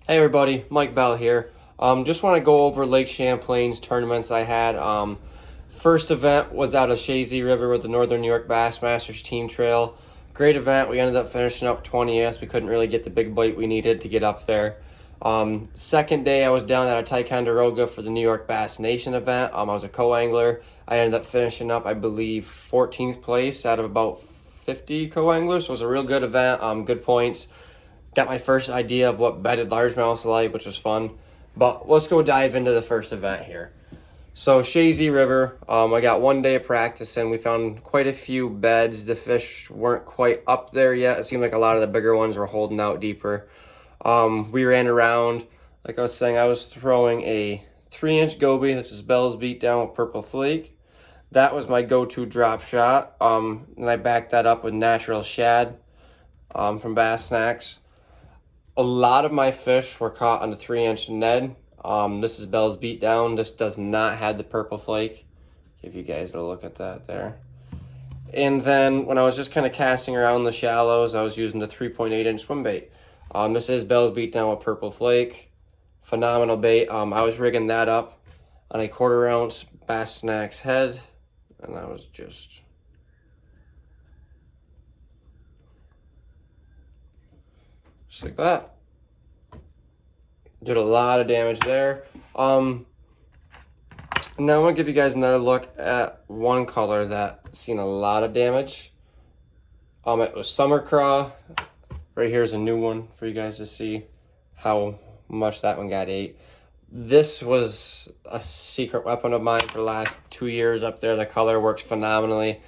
Hey everybody, Mike Bell here. Just want to go over Lake Champlain's tournaments I had. First event was out of Shazy River with the Northern New York Bassmasters Team Trail. Great event. We ended up finishing up 20th. We couldn't really get the big bite we needed to get up there. Second day I was down at Ticonderoga for the New York Bass Nation event. I was a co-angler. I ended up finishing up, I believe, 14th place out of about 50 co-anglers. So it was a real good event, good points. Got my first idea of what bedded largemouths like, which was fun. But let's go dive into the first event here. So Shazy River, I got 1 day of practice and we found quite a few beds. The fish weren't quite up there yet. It seemed like a lot of the bigger ones were holding out deeper. We ran around, like I was saying, I was throwing a 3-inch goby. This is Bell's Beat Down with Purple Flake. That was my go-to drop shot. And I backed that up with natural shad from Bass Snax. A lot of my fish were caught on the 3-inch Ned. This is Bell's Beat Down. This does not have the Purple Flake. Give you guys a look at that there. And then when I was just kind of casting around the shallows, I was using the 3.8-inch swim bait. This is Bell's Beat Down with Purple Flake. Phenomenal bait. I was rigging that up on a 1/4 ounce Bass Snax head, and I was just like that. Did a lot of damage there. Now I'm gonna give you guys another look at one color that seen a lot of damage. It was Summer Craw. Right here's a new one for you guys to see how much that one got ate. This was a secret weapon of mine for the last 2 years up there. The color works phenomenally.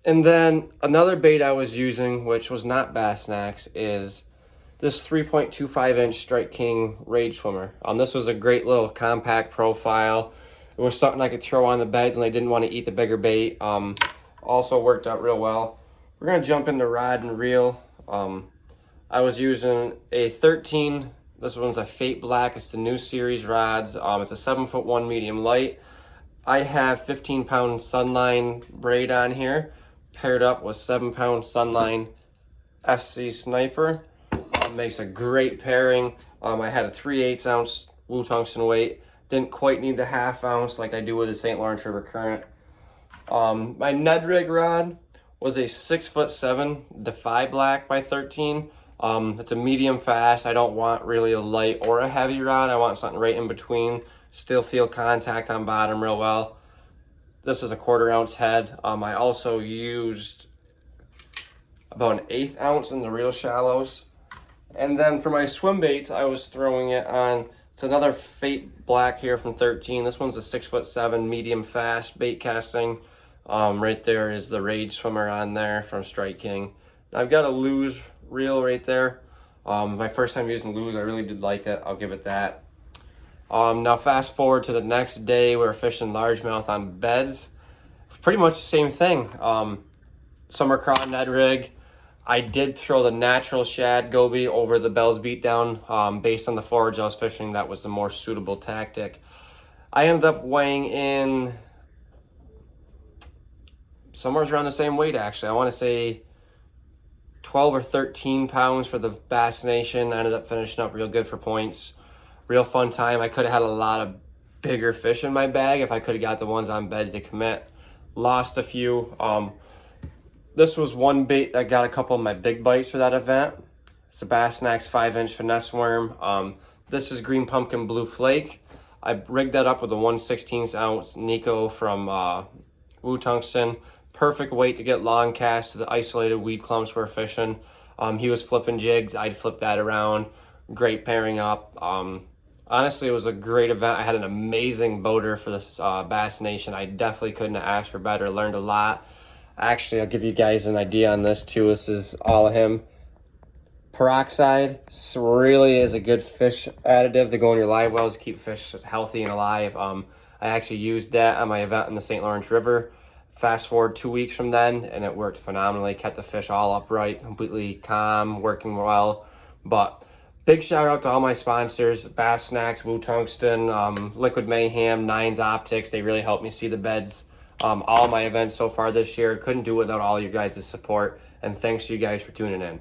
And then another bait I was using, which was not Bass Snax, is this 3.25-inch Strike King Rage Swimmer. This was a great little compact profile. It was something I could throw on the beds and I didn't want to eat the bigger bait. Also worked out real well. We're going to jump into rod and reel. I was using a 13. This one's a Fate Black. It's the new series rods. It's a 7'1" medium light. I have 15-pound Sunline braid on here, paired up with 7-pound Sunline FC Sniper. Makes a great pairing. I had a 3/8 ounce Woo Tungsten weight. Didn't quite need the 1/2 ounce like I do with the St. Lawrence River Current. My Ned rig rod was a 6'7" Defy Black by 13. It's a medium fast. I don't want really a light or a heavy rod. I want something right in between. Still feel contact on bottom real well. This is a 1/4 ounce head. I also used about an 1/8 ounce in the real shallows. And then for my swim baits, I was throwing it on, it's another Fate Black here from 13. This one's a 6'7" medium fast bait casting. Right there is the Rage Swimmer on there from Strike King. Now I've got a Lose reel right there. My first time using Lose, I really did like it. I'll give it that. Now fast forward to the next day, we were fishing largemouth on beds. Pretty much the same thing. Summer Craw Ned rig. I did throw the natural shad goby over the Bell's Beat Down. Based on the forage I was fishing, that was the more suitable tactic. I ended up weighing in somewhere around the same weight, actually. I want to say 12 or 13 pounds for the Bass Nation. I ended up finishing up real good for points. Real fun time. I could have had a lot of bigger fish in my bag if I could have got the ones on beds to commit. Lost a few. This was one bait that got a couple of my big bites for that event. It's a Bass Snax 5-inch finesse worm. This is Green Pumpkin Blue Flake. I rigged that up with a 1/16 ounce Nico from Woo Tungsten. Perfect weight to get long casts to the isolated weed clumps we're fishing. He was flipping jigs. I'd flip that around. Great pairing up. Honestly, it was a great event. I had an amazing boater for this Bass Nation. I definitely couldn't have asked for better. Learned a lot. Actually, I'll give you guys an idea on this too. This is all of him. Peroxide really is a good fish additive to go in your live wells to keep fish healthy and alive. I actually used that on my event in the St. Lawrence River. Fast forward 2 weeks from then, and it worked phenomenally. Kept the fish all upright, completely calm, working well. But big shout out to all my sponsors, Bass Snax, Woo Tungsten, Liquid Mayhem, Nines Optics. They really helped me see the beds. All my events so far this year. Couldn't do it without all you guys' support. And thanks to you guys for tuning in.